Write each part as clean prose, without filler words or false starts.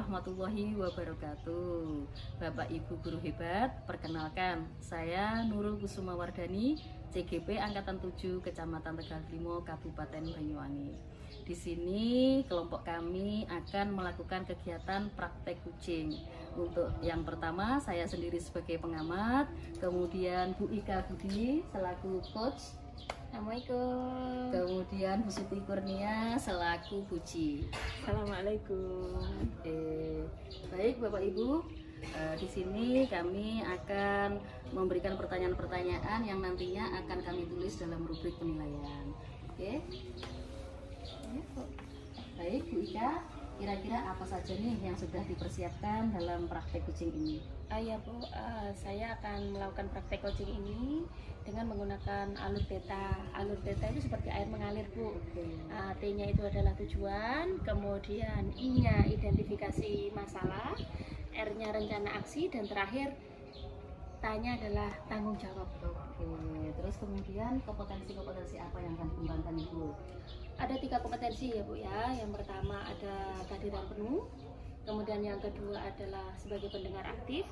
warahmatullahi wabarakatuh. Bapak Ibu guru hebat, perkenalkan saya Nurul Kusuma Wardani, CGP Angkatan 7 Kecamatan Tegalimo, Kabupaten Banyuwangi. Di sini kelompok kami akan melakukan kegiatan praktek kucing. Untuk yang pertama saya sendiri sebagai pengamat, kemudian Bu Ika Budi selaku coach, Assalamualaikum. kemudian Bu Siti Kurnia selaku Puji. Assalamualaikum. Baik Bapak Ibu, di sini kami akan memberikan pertanyaan-pertanyaan yang nantinya akan kami tulis dalam rubrik penilaian. Oke. Baik Bu Ika, kira-kira apa saja nih yang sudah dipersiapkan dalam praktek kucing ini? Ya Bu, saya akan melakukan praktek coaching ini dengan menggunakan alur beta. Alur beta itu seperti air mengalir Bu. T-nya itu adalah tujuan, kemudian I-nya identifikasi masalah, R-nya rencana aksi, dan terakhir T-nya adalah tanggung jawab. Oke, terus kemudian kompetensi-kompetensi apa yang akan dikembangkan Ibu? Ada 3 kompetensi ya Bu ya. Yang pertama ada kehadiran penuh, kemudian yang kedua adalah sebagai pendengar aktif,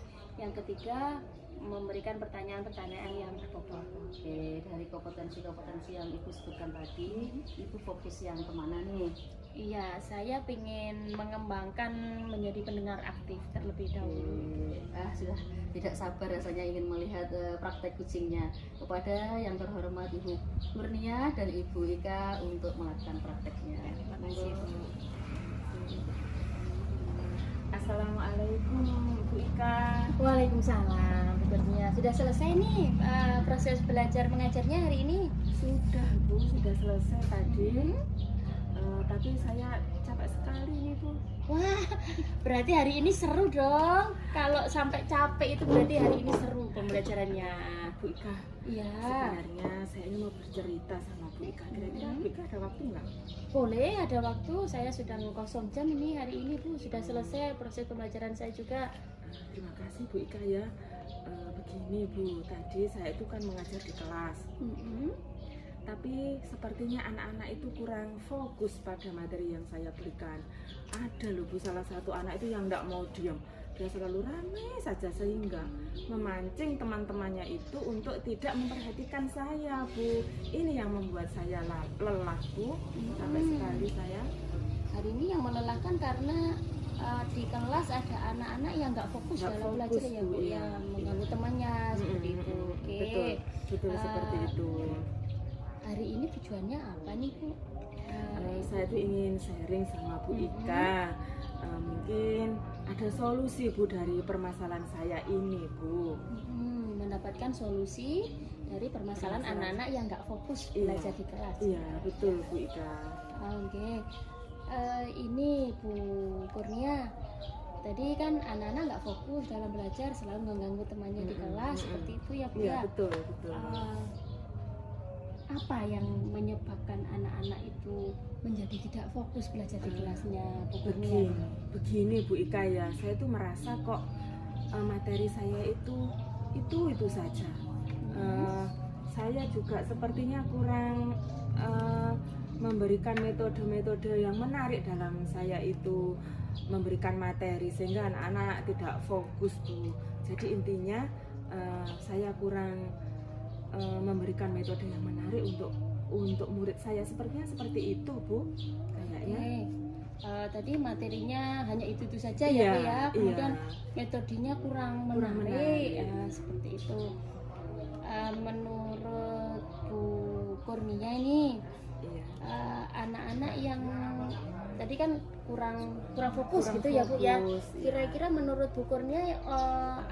yang ketiga memberikan pertanyaan-pertanyaan yang berbobot. Oke, dari kompetensi-kompetensi yang Ibu sebutkan tadi, Ibu fokus yang kemana nih? Iya, saya ingin mengembangkan menjadi pendengar aktif terlebih dahulu. Sudah tidak sabar rasanya ingin melihat praktek kucingnya. Kepada yang terhormat Ibu Kurnia dan Ibu Ika untuk melakukan prakteknya. Terima kasih Bu. Assalamualaikum Bu Ika. Waalaikumsalam Bu Kurnia. Sudah selesai nih proses belajar mengajarnya hari ini? Sudah Bu, sudah selesai tadi. Tapi saya capek sekali nih Bu. Wah, berarti hari ini seru dong. Kalau sampai capek itu berarti hari ini seru pembelajarannya. Bu Ika, Iya. sebenarnya saya ini mau bercerita sama Bu Ika. Kira-kira Bu Ika ada waktu nggak? Boleh, ada waktu. Saya sudah kosong jam ini hari ini Bu. Sudah selesai proses pembelajaran saya juga. Terima kasih Bu Ika ya. Begini Bu, tadi saya itu kan mengajar di kelas. Tapi sepertinya anak-anak itu kurang fokus pada materi yang saya berikan. Ada loh Bu, salah satu anak itu yang tidak mau diam. Dia selalu ramai saja sehingga memancing teman-temannya itu untuk tidak memperhatikan saya Bu. Ini yang membuat saya lelah Bu. Sampai sekali saya. Hari ini yang melelahkan karena di kelas ada anak-anak yang nggak fokus dalam belajar ya Bu, iya. yang mengganggu temannya seperti itu. Oke. Betul seperti itu. Hari ini tujuannya apa nih Bu? Saya tuh ingin sharing sama Bu Ika. Mungkin ada solusi Bu dari permasalahan saya ini Bu. Mendapatkan solusi dari permasalahan anak-anak yang nggak fokus belajar di kelas. Iya betul Bu Ika. Oke. Ini Bu Kurnia. Tadi kan anak-anak nggak fokus dalam belajar, selalu mengganggu temannya di kelas, seperti itu ya Bu Iya ya. betul. Apa yang menyebabkan anak-anak itu menjadi tidak fokus belajar di kelasnya Bu Kurnia? Begini Bu Ika ya, saya tuh merasa kok materi saya itu saja. Saya juga sepertinya kurang memberikan metode-metode yang menarik dalam saya itu memberikan materi sehingga anak-anak tidak fokus Bu. Jadi intinya saya kurang memberikan metode yang menarik untuk murid saya, sepertinya seperti itu Bu kayaknya. Tadi materinya hanya itu saja ya Bu ya, kemudian metodenya kurang menarik. Seperti itu. Menurut Bu Kurnia ini anak-anak yang tadi kan kurang fokus gitu ya Bu ya. Kira-kira menurut Bu Kurnia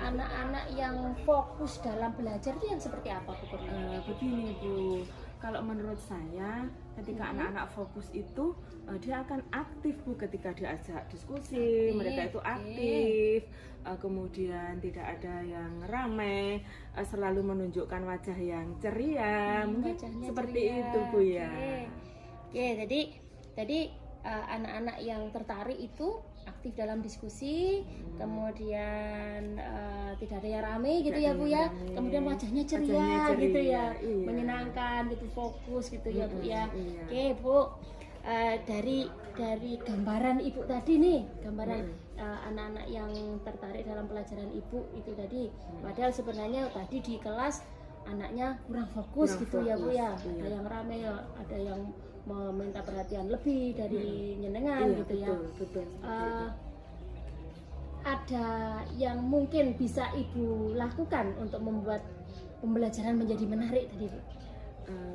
anak-anak yang fokus dalam belajar itu yang seperti apa Bu Kurnia? Begini Bu, kalau menurut saya ketika anak-anak fokus itu dia akan aktif Bu ketika diajak diskusi, mereka itu aktif, kemudian tidak ada yang ramai, selalu menunjukkan wajah yang ceria, mungkin seperti ceria. Itu Bu ya. Oke, jadi anak-anak yang tertarik itu aktif dalam diskusi, kemudian tidak ada yang ramai gitu ya Bu ya, kemudian wajahnya ceria gitu ya, menyenangkan gitu, fokus gitu ya Bu ya. Oke Bu, dari gambaran ibu tadi nih, gambaran anak-anak yang tertarik dalam pelajaran ibu itu tadi, padahal sebenarnya tadi di kelas anaknya kurang fokus gitu ya Bu ya, ada yang rame, ada yang meminta perhatian lebih dari nyenengan gitu ya. Betul. Ada yang mungkin bisa ibu lakukan untuk membuat pembelajaran menjadi menarik tadi Bu?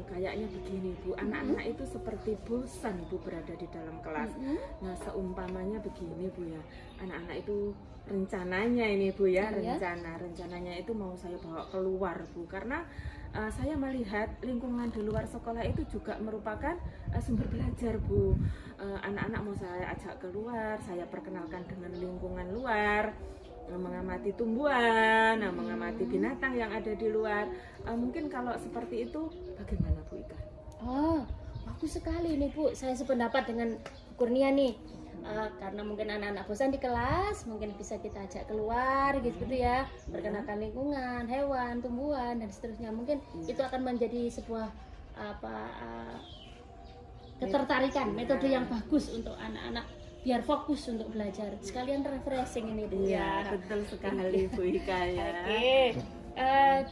Kayaknya begini Bu, anak-anak itu seperti bosan Bu berada di dalam kelas. Nah seumpamanya begini Bu ya, anak-anak itu rencananya ini Bu ya, rencananya itu mau saya bawa keluar Bu, karena saya melihat lingkungan di luar sekolah itu juga merupakan sumber belajar Bu. Anak-anak mau saya ajak keluar, saya perkenalkan dengan lingkungan luar, mengamati tumbuhan, mengamati binatang yang ada di luar. Mungkin kalau seperti itu bagaimana Bu Ika? Oh, bagus sekali nih Bu. Saya sependapat dengan Kurnia nih. Karena mungkin anak-anak bosan di kelas, mungkin bisa kita ajak keluar gitu ya, perkenalkan lingkungan, hewan, tumbuhan dan seterusnya. Mungkin itu akan menjadi sebuah ketertarikan, metode yang bagus untuk anak-anak biar fokus untuk belajar, sekalian refreshing ini Bu ya. Betul sekali Bu Ika ya. Oke.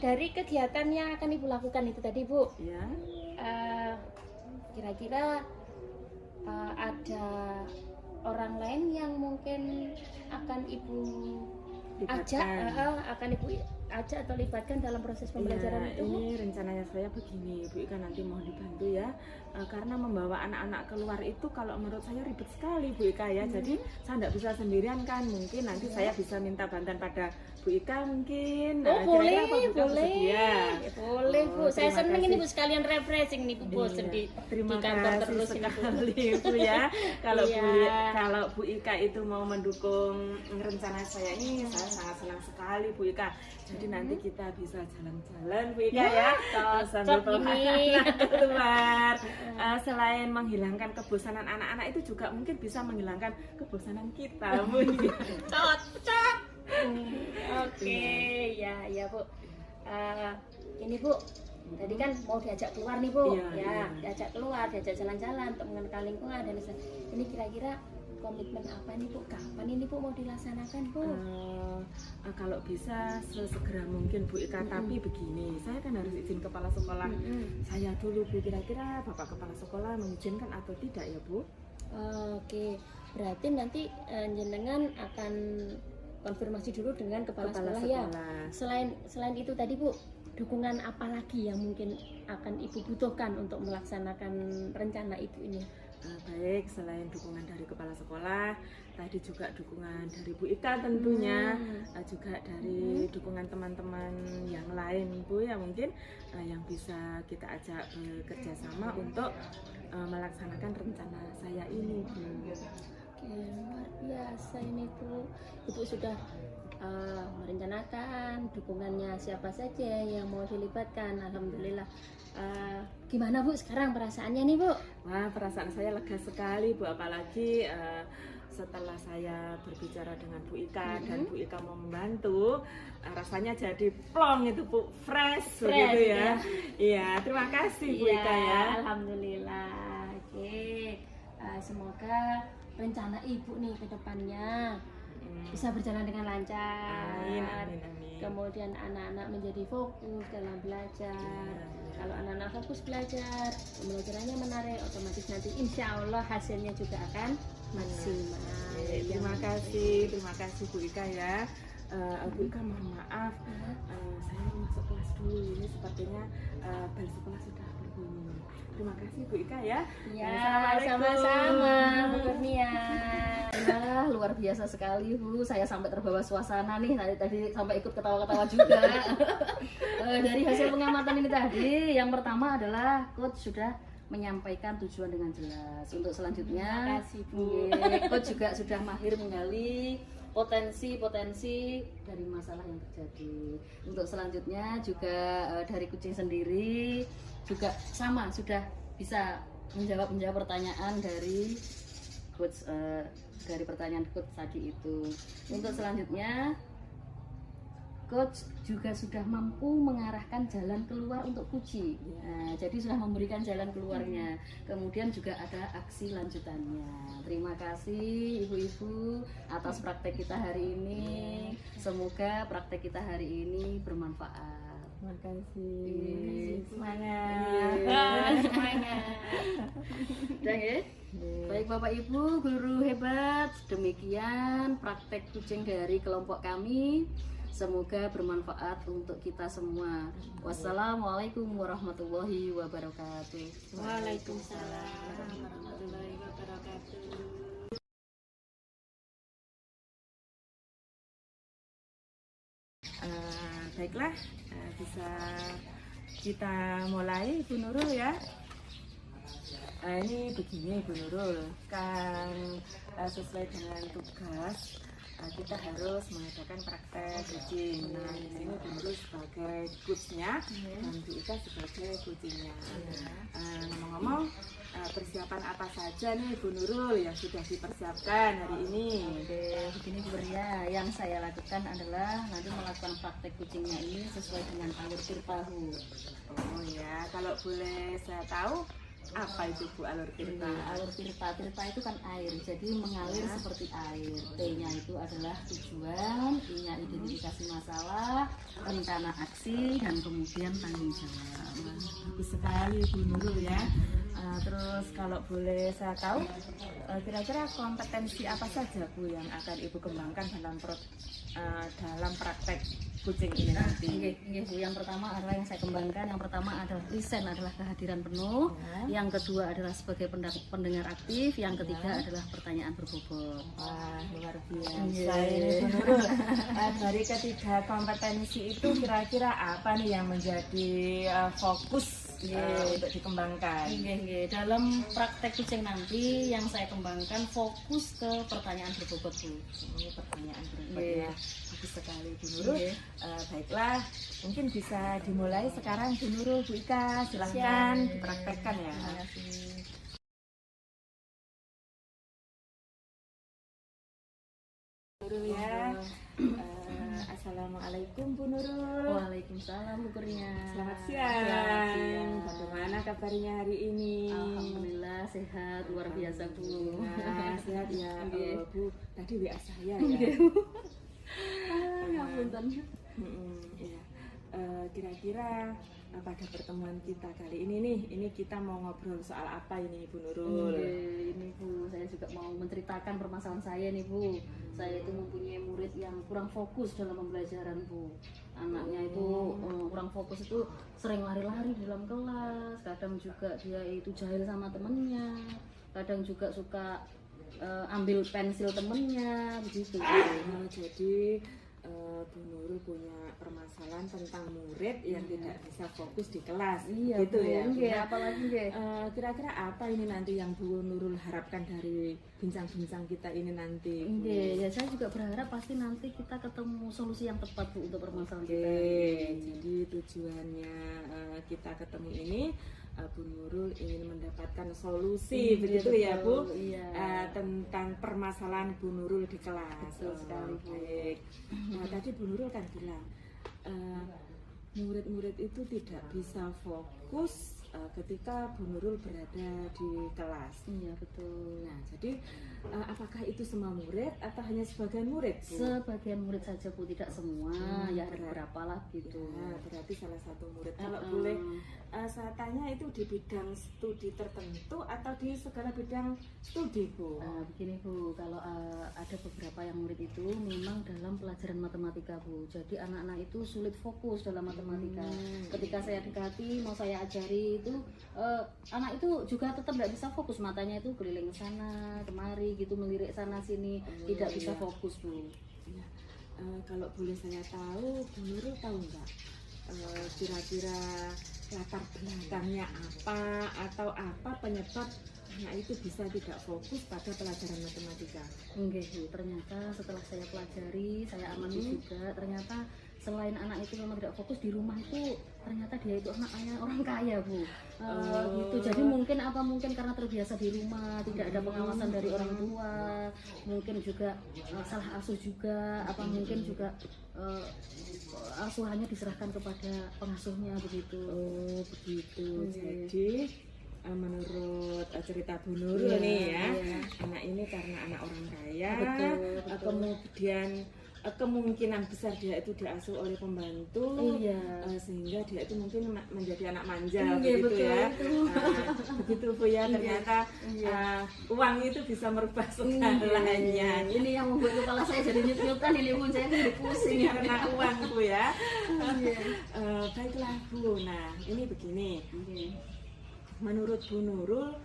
Dari kegiatan yang akan Ibu lakukan itu tadi Bu, Ya. Kira-kira ada orang lain yang mungkin akan Ibu ajak, atau libatkan dalam proses pembelajaran itu Bu? Ini rencananya saya begini Bu Ika, nanti mohon dibantu ya, karena membawa anak-anak keluar itu kalau menurut saya ribet sekali Bu Ika ya. Jadi saya tidak bisa sendirian kan, mungkin nanti saya bisa minta bantuan pada Bu Ika mungkin. Boleh Bu. Saya terima seneng kasih. ini Bu, sekalian refreshing nih Bu, bosen di kantor terus ini Bu. sekali Bu ya. Kalau Iya. kalau Bu Ika itu mau mendukung rencana saya ini, saya sangat senang sekali Bu Ika. Jadi nanti kita bisa jalan-jalan Bu Ika ya, sambil bawa ini. anak-anak keluar. Selain menghilangkan kebosanan anak-anak itu juga mungkin bisa menghilangkan kebosanan kita Bu. Cocok. Oke, ya Bu. Ini Bu, tadi kan mau diajak keluar nih Bu, Iya. diajak keluar, diajak jalan-jalan untuk mengenal lingkungan dan ini kira-kira komitmen apa nih Bu? Kapan ini Bu mau dilaksanakan Bu? Kalau bisa sesegera mungkin Bu Ika, tapi begini, saya kan harus izin kepala sekolah saya dulu Bu. Kira-kira Bapak Kepala Sekolah mengizinkan atau tidak ya Bu? Oke, berarti nanti jenengan akan konfirmasi dulu dengan kepala sekolah ya. Selain itu tadi Bu, dukungan apa lagi yang mungkin akan Ibu butuhkan untuk melaksanakan rencana Ibu ini? Baik, selain dukungan dari kepala sekolah, tadi juga dukungan dari Bu Ika tentunya, juga dari dukungan teman-teman yang lain Bu ya, mungkin yang bisa kita ajak bekerja sama untuk melaksanakan rencana saya ini Bu. Oke, luar biasa ini Bu. Ibu sudah merencanakan dukungannya siapa saja yang mau dilibatkan. Alhamdulillah. Gimana Bu sekarang perasaannya nih Bu? Wah, perasaan saya lega sekali Bu, apalagi setelah saya berbicara dengan Bu Ika dan Bu Ika mau membantu, rasanya jadi plong itu Bu, fresh begitu ya. Iya, terima kasih Bu Ika ya. Alhamdulillah. Oke. Semoga rencana Ibu nih ke depannya bisa berjalan dengan lancar. Amin. Kemudian anak-anak menjadi fokus dalam belajar. Kalau anak-anak fokus belajar, pembelajarannya menarik, otomatis nanti insya Allah hasilnya juga akan maksimal. Terima kasih Bu Ika ya. Bu Ika mohon maaf, saya mau masuk kelas dulu. Ini sepertinya bel sekolah sudah berbunyi. Terima kasih Bu Ika ya. Ya, sama-sama Bu Kurnia. Nah, luar biasa sekali Bu, saya sampai terbawa suasana nih, tadi sampai ikut ketawa-ketawa juga. Dari hasil pengamatan ini tadi, yang pertama adalah coach sudah menyampaikan tujuan dengan jelas. Untuk selanjutnya, Terima kasih, Bu. coach juga sudah mahir menggali potensi dari masalah yang terjadi. Untuk selanjutnya juga dari kucing sendiri juga sama, sudah bisa menjawab pertanyaan dari coach, dari pertanyaan coach tadi itu. Untuk selanjutnya Coach juga sudah mampu mengarahkan jalan keluar untuk kucing. Nah, jadi sudah memberikan jalan keluarnya. Kemudian juga ada aksi lanjutannya. Terima kasih ibu-ibu atas praktek kita hari ini. Semoga praktek kita hari ini bermanfaat. Terima kasih. Semangat. Semangat. Udah ya? Baik Bapak Ibu, guru hebat. Demikian praktek kucing dari kelompok kami. Semoga bermanfaat untuk kita semua. Wassalamualaikum warahmatullahi wabarakatuh. Waalaikumsalam warahmatullahi wabarakatuh. Baiklah, bisa kita mulai Ibu Nurul ya. Ini begini Ibu Nurul, kan sesuai dengan tugas kita harus mengadakan praktek kucing. Nah, di sini Bu Nurul sebagai coachnya dan Bu Ika sebagai kucingnya. Ngomong-ngomong, persiapan apa saja nih Bu Nurul yang sudah dipersiapkan hari ini? Oke, begini Bu Ria, yang saya lakukan adalah nanti melakukan praktek kucingnya ini sesuai dengan alur tirtahu. Oh ya, kalau boleh saya tahu apa itu Bu alur tirta? Nah, alur tirta itu kan air, jadi mengalir seperti air. T-nya itu adalah tujuan, I-nya identifikasi masalah, rencana aksi, dan kemudian tanggung jawab. Bagus sekali Bu Nurul ya. Terus kalau boleh saya tahu, kira-kira kompetensi apa saja Bu yang akan Ibu kembangkan dalam praktek kucing ini nanti? Bu, yang pertama adalah yang saya kembangkan. Yang pertama adalah listen, adalah kehadiran penuh. Yang kedua adalah sebagai pendengar aktif. Yang ketiga adalah pertanyaan berbobot. Wah, luar biasa ini Bu Nurul. Dari ketiga kompetensi itu kira-kira apa nih yang menjadi fokus untuk dikembangkan? Dalam praktek kucing nanti yang saya kembangkan fokus ke pertanyaan berbobot Bu. Ini pertanyaan berikutnya bagus sekali Bu Nurul. Baiklah, mungkin bisa dimulai sekarang Bu Nurul, Bu Ika, silahkan dipraktekkan ya. Terima kasih. Nurul ya. Assalamualaikum Bu Nurul. Waalaikumsalam Bu Kurnia. Selamat siang. Bagaimana kabarnya hari ini? Alhamdulillah sehat, luar biasa Bu. Nah, sehat ya Bu. Tadi WA saya ya. Ya ampun. Iya. Kira-kira pada pertemuan kita kali ini nih, ini kita mau ngobrol soal apa ini Bu Nurul? Ini Bu, saya juga mau menceritakan permasalahan saya nih Bu. Saya itu mempunyai murid yang kurang fokus dalam pembelajaran Bu. Anaknya itu kurang fokus, itu sering lari-lari di dalam kelas. Kadang juga dia itu jahil sama temennya. Kadang juga suka ambil pensil temennya begitu. Jadi Bu Nurul punya permasalahan tentang murid yang tidak bisa fokus di kelas. Iya, gitu Bu. ya. Iya, apalagi kira-kira apa ini nanti yang Bu Nurul harapkan dari bincang-bincang kita ini nanti? Ya saya juga berharap pasti nanti kita ketemu solusi yang tepat Bu untuk permasalahan kita. Jadi tujuannya kita ketemu ini Bu Nurul ingin mendapatkan solusi begitu betul, ya Bu, tentang permasalahan Bu Nurul di kelas. Betul sekali, Bu. Baik. Nah tadi Bu Nurul kan bilang murid-murid itu tidak bisa fokus ketika Bu Nurul berada di kelas. Iya betul. Nah jadi apakah itu semua murid atau hanya sebagian murid Bu? Sebagian murid saja Bu, tidak semua. Ya ada beberapa lah gitu. Ya, berarti salah satu murid. Kalau boleh saya tanya, itu di bidang studi tertentu atau di segala bidang studi Bu? Begini Bu, kalau ada beberapa yang murid itu memang dalam pelajaran matematika Bu. Jadi anak-anak itu sulit fokus dalam matematika. Ketika saya dekati, mau saya ajari itu anak itu juga tetap tidak bisa fokus, matanya itu keliling sana kemari gitu, melirik sana sini, tidak bisa fokus Bu. Ya. Kalau boleh saya tahu, Bu Nurul tahu nggak kira-kira latar belakangnya apa atau apa penyebab anak itu bisa tidak fokus pada pelajaran matematika? Enggak Bu, ternyata setelah saya pelajari, saya amati juga, ternyata selain anak itu memang tidak fokus di rumah itu, ternyata dia itu anaknya orang kaya Bu. Gitu. Jadi mungkin karena terbiasa di rumah, tidak ada pengawasan dari orang tua, mungkin juga salah asuh juga, mungkin juga asuhannya diserahkan kepada pengasuhnya begitu. Oh begitu. Jadi menurut cerita Bu Nurul nih ya, anak ini karena anak orang kaya, betul. Kemudian kemungkinan besar dia itu diasuh oleh pembantu, sehingga dia itu mungkin menjadi anak manja, begitu betul, ya. Begitu Bu ya, ternyata uang itu bisa merubah segalanya. Ini yang membuat kepala saya jadi nyut-nyutan, ini pun saya jadi pusing karena uang Bu ya. Baiklah Bu, nah ini begini. Menurut Bu Nurul,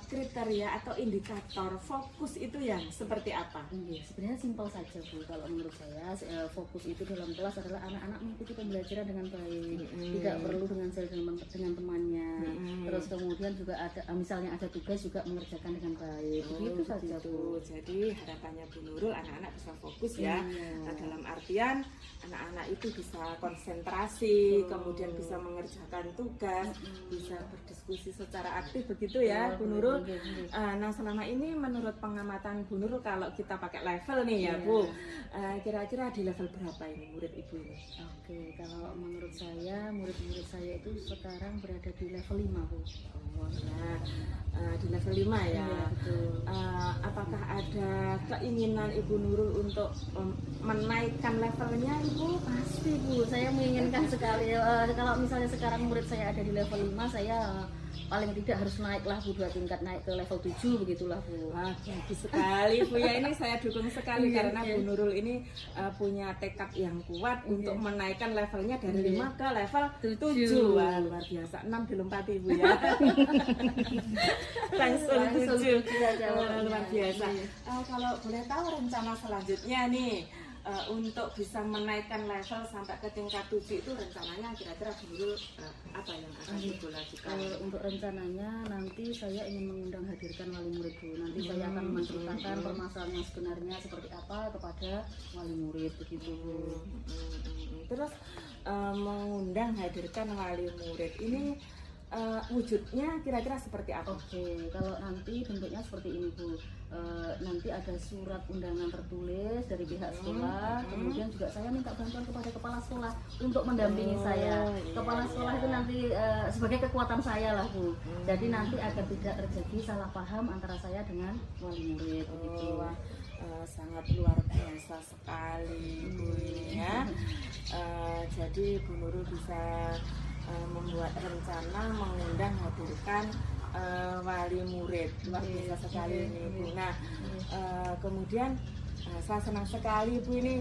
kriteria atau indikator fokus itu yang seperti apa? Sebenarnya simpel saja Bu. Kalau menurut saya fokus itu dalam kelas adalah anak-anak mengikuti pembelajaran dengan baik, tidak perlu dengan temannya. Terus kemudian juga ada misalnya ada tugas juga mengerjakan dengan baik. Begitu saja Bu. Jadi harapannya Bu Nurul anak-anak bisa fokus ya. Dalam artian anak-anak itu bisa konsentrasi, kemudian bisa mengerjakan tugas, bisa berdiskusi secara aktif begitu ya Bu Nurul. Nah selama ini menurut pengamatan Bu Nurul, kalau kita pakai level nih ya Bu, kira-kira di level berapa ini murid Ibu ini? Oke, kalau menurut saya murid-murid saya itu sekarang berada di level 5 Bu. Nah, di level 5 ya. Betul. Apakah ada keinginan Ibu Nurul untuk menaikkan levelnya Ibu? Pasti Bu, saya menginginkan sekali. Kalau misalnya sekarang murid saya ada di level 5, saya paling tidak harus naiklah Bu, 2 tingkat, naik ke level 7 begitulah Bu. Bagus sekali Bu ya, ini saya dukung sekali karena Bu Nurul ini punya tekad yang kuat untuk menaikkan levelnya dari 5 ke level 7. Wah, luar biasa, 6 dilompati Bu ya. Langsung 7. Luar biasa. Kalau boleh tahu rencana selanjutnya nih, untuk bisa menaikkan level sampai ke tingkat 7 itu rencananya kira-kira Bu Nurul apa yang akan Ibu lakukan? Untuk rencananya nanti saya ingin mengundang hadirkan wali murid Bu. Nanti saya akan menceritakan permasalahan yang sebenarnya seperti apa kepada wali murid begitu Bu. Terus mengundang hadirkan wali murid ini wujudnya kira-kira seperti apa? Oke, kalau nanti bentuknya seperti ini Bu. Nanti ada surat undangan tertulis dari pihak sekolah, kemudian juga saya minta bantuan kepada kepala sekolah untuk mendampingi saya. Kepala sekolah itu nanti sebagai kekuatan saya lah Bu. Jadi nanti agar tidak terjadi salah paham antara saya dengan wali murid begitu. Sangat luar biasa sekali Bu ini ya. Jadi Bu Nurul bisa membuat rencana mengundang hadirkan wali murid. Luar biasa sekali ini Bu. Nah kemudian saya senang sekali Bu ini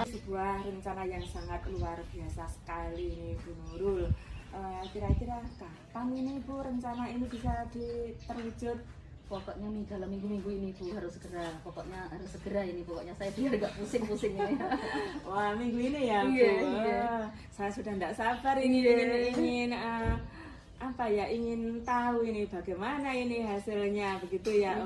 sebuah rencana yang sangat luar biasa sekali ini Bu Nurul. Kira-kira kapan ini Bu rencana ini bisa terwujud? Pokoknya nih dalam minggu-minggu ini Bu harus segera. Pokoknya harus segera ini. Pokoknya saya biar gak pusing-pusing ini. Wah minggu ini ya Bu. Saya sudah tidak sabar ini ingin apa ya, ingin tahu ini bagaimana ini hasilnya begitu ya.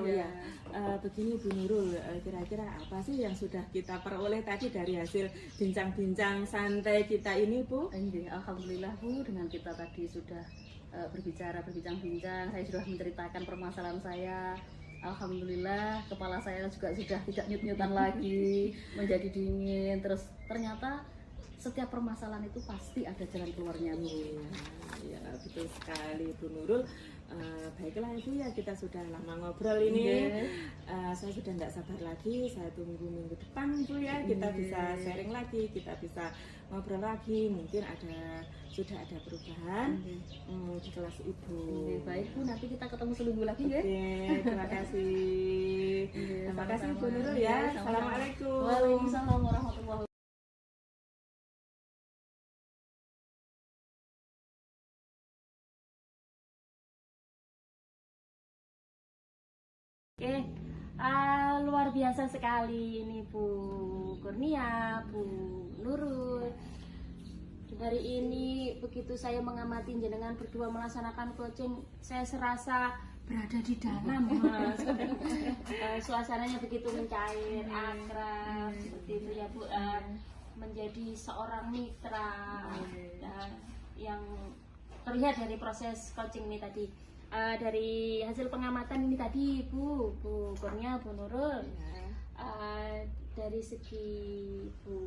Begini Bu Nurul, kira-kira apa sih yang sudah kita peroleh tadi dari hasil bincang-bincang santai kita ini Bu? Alhamdulillah Bu, dengan kita tadi sudah berbincang-bincang, saya sudah menceritakan permasalahan saya. Alhamdulillah kepala saya juga sudah tidak nyut-nyutan lagi, menjadi dingin. Terus ternyata setiap permasalahan itu pasti ada jalan keluarnya Bu. Ya betul sekali Bu Nurul. Baiklah Ibu ya, kita sudah lama ngobrol ini. Saya sudah tidak sabar lagi, saya tunggu minggu depan Bu ya, kita bisa sharing lagi, kita bisa ngobrol lagi, mungkin sudah ada perubahan di kelas Ibu. Baik Bu, nanti kita ketemu seminggu lagi ya. Terima kasih. Terima kasih Bu Nurul ya. Assalamualaikum. Waalaikumsalam warahmatullahi wabarakatuh. Luar biasa sekali ini Bu Kurnia, Bu Nurul. Hari ini begitu saya mengamati jenengan berdua melaksanakan coaching, saya serasa berada di dalam. Suasananya begitu mencair, akrab seperti itu ya Bu. menjadi seorang mitra. Nah, yang terlihat dari proses coaching ini tadi, dari hasil pengamatan ini tadi Bu Kurnia, Bu Nurul, dari segi Bu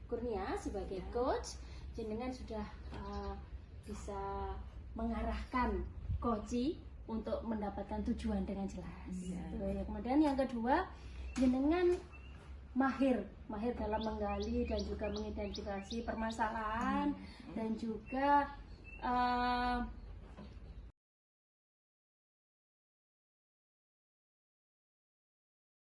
Kurnia sebagai coach, jenengan sudah bisa mengarahkan koci untuk mendapatkan tujuan dengan jelas. Kemudian yang kedua, jenengan mahir dalam menggali dan juga mengidentifikasi permasalahan dan juga